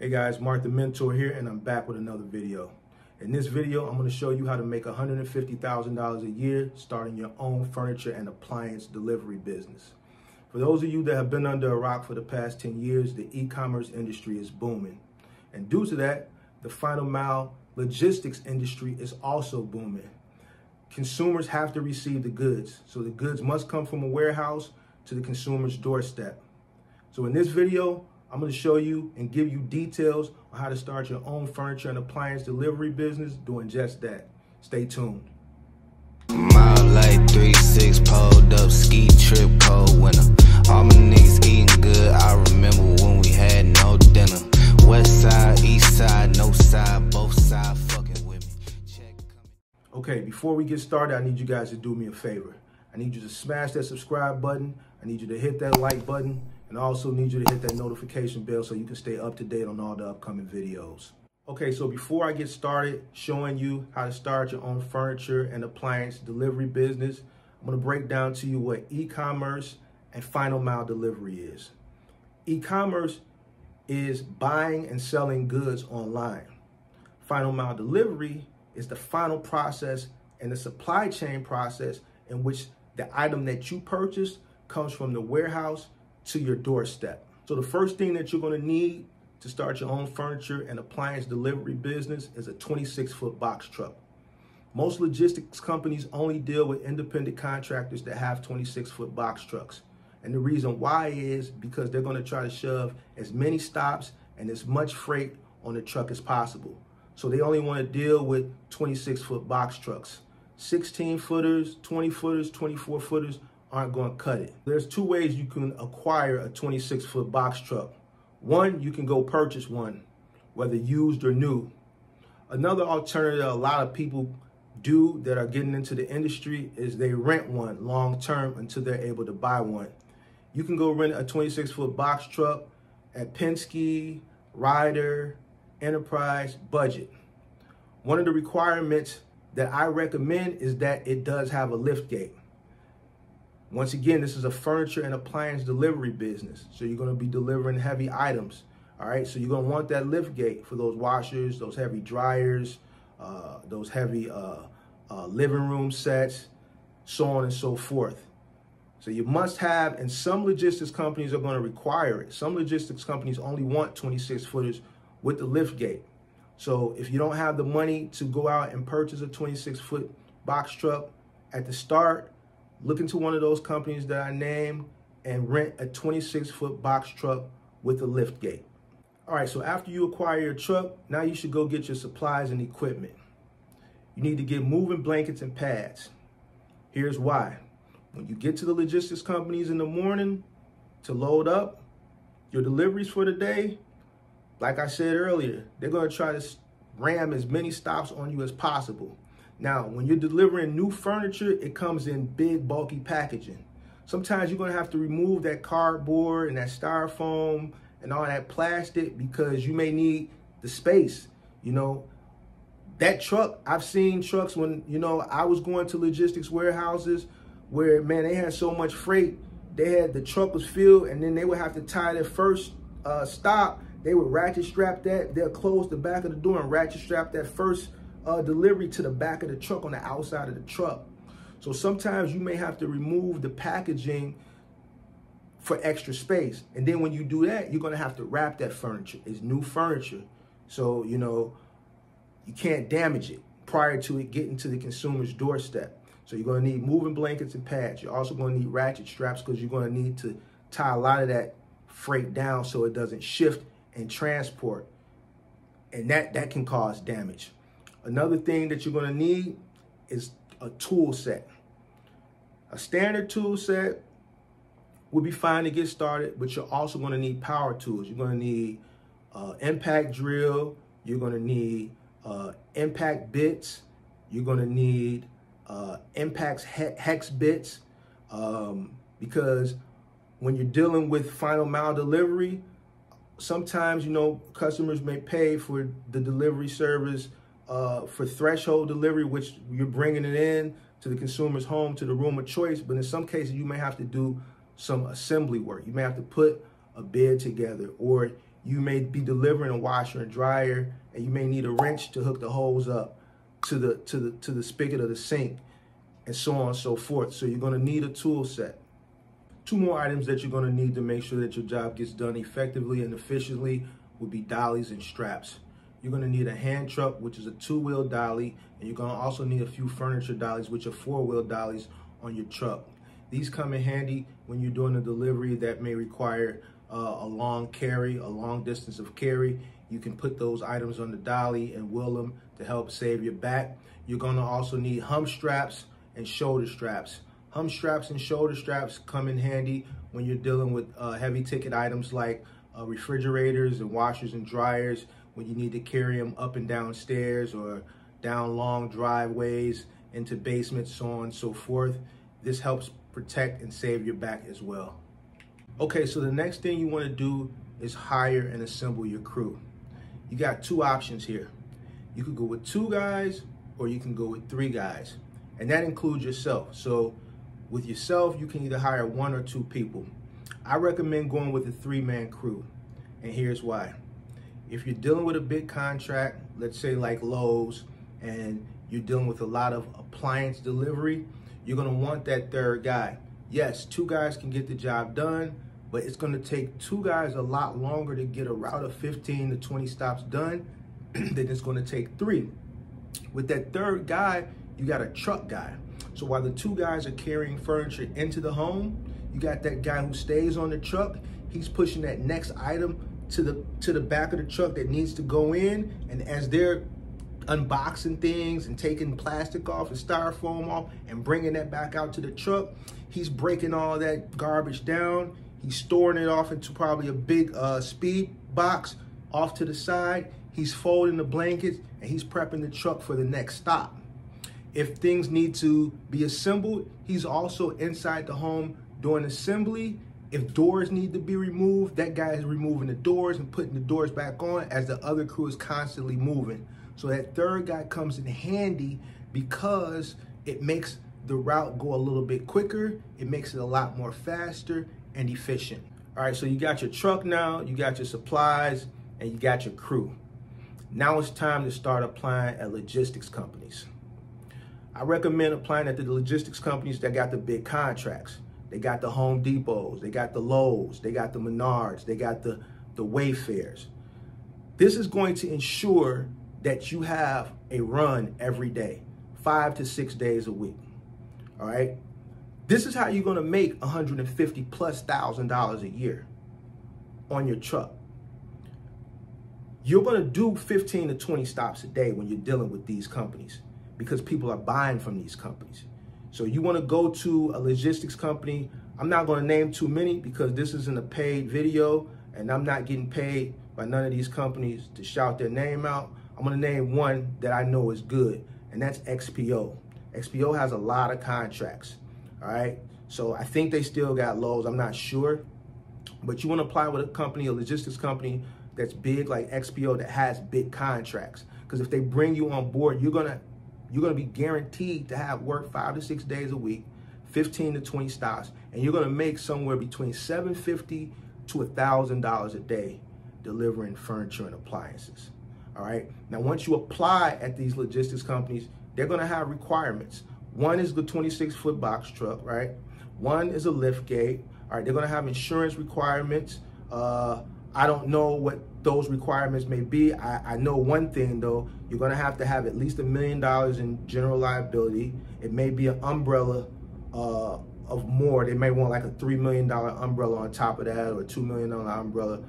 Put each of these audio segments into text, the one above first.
Hey guys, Mark the Mentor here, and I'm back with another video. In this video, I'm going to show you how to make $150,000 a year starting your own furniture and appliance delivery business. For those of you that have been under a rock for the past 10 years, the e-commerce industry is booming. And due to that, the final mile logistics industry is also booming. Consumers have to receive the goods, so the goods must come from a warehouse to the consumer's doorstep. So in this video, I'm going to show you and give you details on how to start your own furniture and appliance delivery business doing just that. Stay tuned. Mile like 3-6 pulled up, ski trip cold winter. All my niggas eating good. I remember when we had no dinner. West side, east side, no side, both sides fucking with me. Okay, before we get started, I need you guys to do me a favor. I need you to smash that subscribe button. I need you to hit that like button. And I also need you to hit that notification bell so you can stay up to date on all the upcoming videos. Okay, so before I get started showing you how to start your own furniture and appliance delivery business, I'm going to break down to you what e-commerce and final mile delivery is. E-commerce is buying and selling goods online. Final mile delivery is the final process and the supply chain process in which the item that you purchased comes from the warehouse to your doorstep. So the first thing that you're going to need to start your own furniture and appliance delivery business is a 26-foot box truck. Most logistics companies only deal with independent contractors that have 26-foot box trucks. And the reason why is because they're going to try to shove as many stops and as much freight on the truck as possible. So they only want to deal with 26-foot box trucks. 16-footers, 20-footers, 24-footers aren't going to cut it. There's two ways you can acquire a 26-foot box truck. One, you can go purchase one, whether used or new. Another alternative a lot of people do that are getting into the industry is they rent one long term until they're able to buy one. You can go rent a 26-foot box truck at Penske, Ryder, Enterprise, Budget. One of the requirements that I recommend is that it does have a lift gate. Once again, this is a furniture and appliance delivery business. So you're going to be delivering heavy items. All right. So you're going to want that lift gate for those washers, those heavy dryers, those heavy living room sets, so on and so forth. So you must have, and some logistics companies are going to require it. Some logistics companies only want 26-footers with the lift gate. So if you don't have the money to go out and purchase a 26-foot box truck at the start, look into one of those companies that I named and rent a 26-foot box truck with a lift gate. All right, so after you acquire your truck, now you should go get your supplies and equipment. You need to get moving blankets and pads. Here's why. When you get to the logistics companies in the morning to load up your deliveries for the day, like I said earlier, they're going to try to ram as many stops on you as possible. Now, when you're delivering new furniture, it comes in big, bulky packaging. Sometimes you're going to have to remove that cardboard and that styrofoam and all that plastic because you may need the space. You know, that truck, I've seen trucks when, I was going to logistics warehouses where, man, they had so much freight. The truck was filled, and then they would have to tie their first stop. They would ratchet strap that. They'll close the back of the door and ratchet strap that first delivery to the back of the truck on the outside of the truck. So sometimes you may have to remove the packaging for extra space. And then when you do that, you're going to have to wrap that furniture. It's new furniture. So, you can't damage it prior to it getting to the consumer's doorstep. So you're going to need moving blankets and pads. You're also going to need ratchet straps because you're going to need to tie a lot of that freight down so it doesn't shift and transport. And that can cause damage. Another thing that you're going to need is a tool set. A standard tool set will be fine to get started, but you're also going to need power tools. You're going to need impact drill. You're going to need impact bits. You're going to need impact hex bits because when you're dealing with final mile delivery, sometimes, customers may pay for the delivery service for threshold delivery, which you're bringing it in to the consumer's home, to the room of choice. But in some cases, you may have to do some assembly work. You may have to put a bed together, or You may be delivering a washer and dryer, and you may need a wrench to hook the hose up to the spigot of the sink, and so on and so forth. So you're going to need a tool set. 2 more items that you're going to need to make sure that your job gets done effectively and efficiently would be dollies and straps. You're going to need a hand truck, which is a 2-wheel dolly, and you're going to also need a few furniture dollies, which are 4-wheel dollies on your truck. These come in handy when you're doing a delivery that may require a long carry, a long distance of carry. You can put those items on the dolly and wheel them to help save your back. You're going to also need hump straps and shoulder straps. Hump straps and shoulder straps come in handy when you're dealing with heavy ticket items like refrigerators and washers and dryers, when you need to carry them up and down stairs or down long driveways into basements, so on and so forth. This helps protect and save your back as well. Okay, so the next thing you want to do is hire and assemble your crew. You got 2 options here. You could go with 2 guys or you can go with 3 guys, and that includes yourself. So with yourself, you can either hire 1 or 2 people. I recommend going with a 3-man crew, and here's why. If you're dealing with a big contract, let's say like Lowe's, and you're dealing with a lot of appliance delivery, you're gonna want that 3rd guy. Yes, 2 guys can get the job done, but it's gonna take 2 guys a lot longer to get a route of 15 to 20 stops done than it's gonna take 3. With that 3rd guy, you got a truck guy. So while the 2 guys are carrying furniture into the home, you got that guy who stays on the truck. He's pushing that next item to the back of the truck that needs to go in, and as they're unboxing things and taking plastic off and styrofoam off and bringing that back out to the truck, he's breaking all that garbage down. He's storing it off into probably a big speed box off to the side. He's folding the blankets and he's prepping the truck for the next stop. If things need to be assembled, he's also inside the home doing assembly. If doors need to be removed, that guy is removing the doors and putting the doors back on as the other crew is constantly moving. So that 3rd guy comes in handy because it makes the route go a little bit quicker. It makes it a lot more faster and efficient. All right, so you got your truck now, you got your supplies, and you got your crew. Now it's time to start applying at logistics companies. I recommend applying at the logistics companies that got the big contracts. They got the Home Depots, they got the Lowe's, they got the Menards, they got the Wayfairs. This is going to ensure that you have a run every day, 5 to 6 days a week. All right. This is how you're going to make $150,000+ a year on your truck. You're going to do 15 to 20 stops a day when you're dealing with these companies because people are buying from these companies. So you want to go to a logistics company. I'm not going to name too many because this isn't a paid video and I'm not getting paid by none of these companies to shout their name out. I'm going to name one that I know is good, and that's XPO. XPO has a lot of contracts. All right. So I think they still got Lowe's. I'm not sure. But you want to apply with a company, a logistics company that's big like XPO that has big contracts. Because if they bring you on board, you're gonna be guaranteed to have work 5 to 6 days a week, 15 to 20 stops, and you're gonna make somewhere between $750 to $1,000 a day delivering furniture and appliances. All right. Now, once you apply at these logistics companies, they're gonna have requirements. One is the 26-foot box truck, right? One is a lift gate. All right, they're gonna have insurance requirements. I don't know what those requirements may be. I know one thing though, you're gonna have to have at least $1 million in general liability. It may be an umbrella of more. They may want like a $3 million umbrella on top of that, or a $2 million umbrella,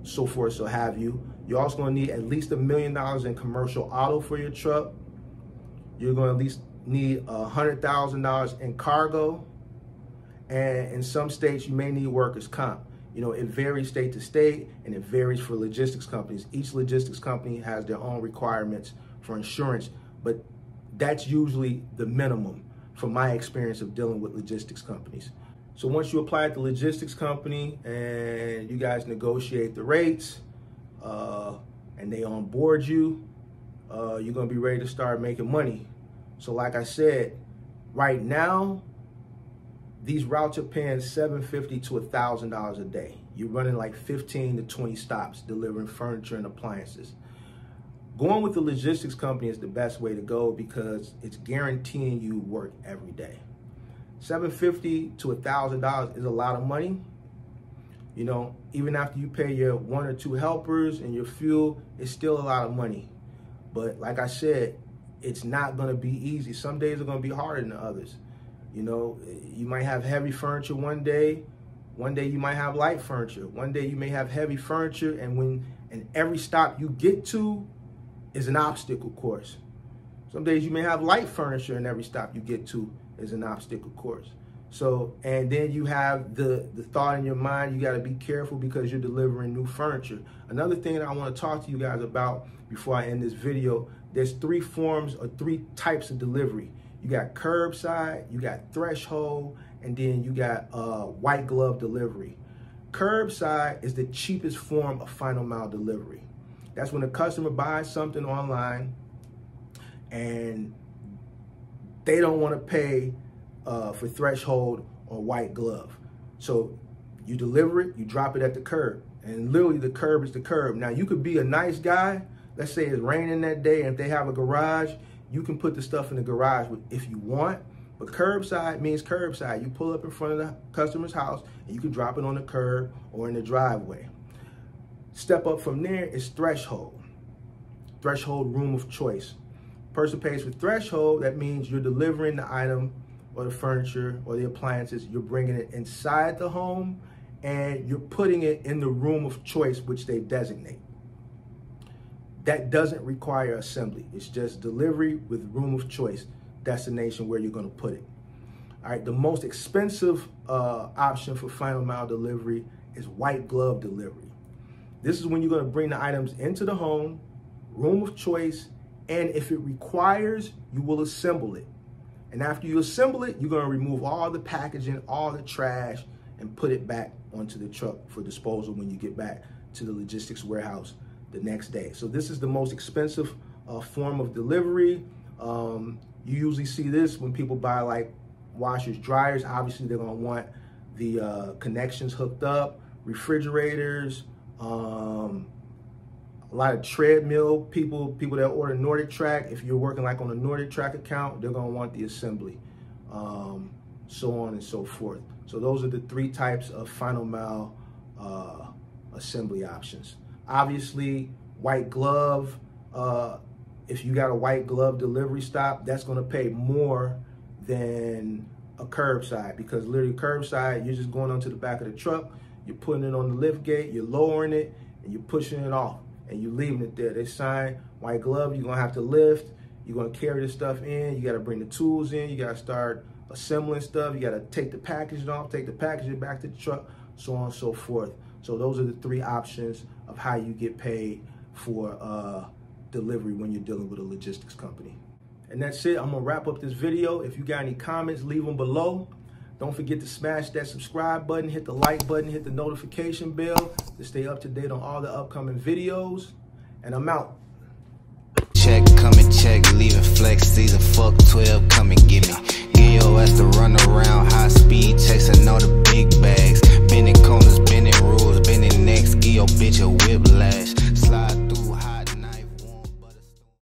so forth, so have you. You're also gonna need at least $1 million in commercial auto for your truck. You're gonna at least need $100,000 in cargo, and in some states you may need workers' comp. You know, it varies state to state, and it varies for logistics companies. Each logistics company has their own requirements for insurance, but that's usually the minimum from my experience of dealing with logistics companies. So once you apply at the logistics company and you guys negotiate the rates and they onboard you, you're gonna be ready to start making money. So like I said, right now, these routes are paying $750 to $1,000 a day. you're running like 15 to 20 stops delivering furniture and appliances. Going with the logistics company is the best way to go because it's guaranteeing you work every day. $750 to $1,000 is a lot of money. You know, even after you pay your 1 or 2 helpers and your fuel, it's still a lot of money. But like I said, it's not gonna be easy. Some days are gonna be harder than others. You know, you might have heavy furniture one day you might have light furniture. One day you may have heavy furniture, and every stop you get to is an obstacle course. Some days you may have light furniture and every stop you get to is an obstacle course. So, and then you have the thought in your mind, you gotta be careful because you're delivering new furniture. Another thing that I wanna talk to you guys about before I end this video, there's 3 forms or 3 types of delivery. You got curbside, you got threshold, and then you got white glove delivery. Curbside is the cheapest form of final mile delivery. That's when a customer buys something online and they don't want to pay for threshold or white glove. So you deliver it, you drop it at the curb, and literally the curb is the curb. Now you could be a nice guy, let's say it's raining that day, and if they have a garage, you can put the stuff in the garage if you want, but curbside means curbside. You pull up in front of the customer's house and you can drop it on the curb or in the driveway. Step up from there is threshold. Threshold, room of choice. Person pays for threshold, that means you're delivering the item or the furniture or the appliances, you're bringing it inside the home and you're putting it in the room of choice, which they designate. That doesn't require assembly. It's just delivery with room of choice, destination where you're gonna put it. All right, the most expensive option for final mile delivery is white glove delivery. This is when you're gonna bring the items into the home, room of choice, and if it requires, you will assemble it. And after you assemble it, you're gonna remove all the packaging, all the trash, and put it back onto the truck for disposal when you get back to the logistics warehouse the next day. So this is the most expensive form of delivery. You usually see this when people buy like washers, dryers. Obviously they're gonna want the connections hooked up, refrigerators, a lot of treadmill people that order Nordic Track. If you're working like on a Nordic Track account, they're gonna want the assembly, so on and so forth. So those are the 3 types of final mile assembly options. Obviously, white glove, if you got a white glove delivery stop, that's gonna pay more than a curbside, because literally curbside, you're just going onto the back of the truck, you're putting it on the lift gate, you're lowering it, and you're pushing it off, and you're leaving it there. They sign white glove, you're gonna have to lift, you're gonna carry the stuff in, you gotta bring the tools in, you gotta start assembling stuff, you gotta take the packaging off, take the packaging back to the truck, so on and so forth. So those are the 3 options of how you get paid for delivery when you're dealing with a logistics company. And that's it. I'm gonna wrap up this video. If you got any comments, leave them below. Don't forget to smash that subscribe button, hit the like button, hit the notification bell to stay up to date on all the upcoming videos. And I'm out. Check, coming check, leaving flex season, fuck 12.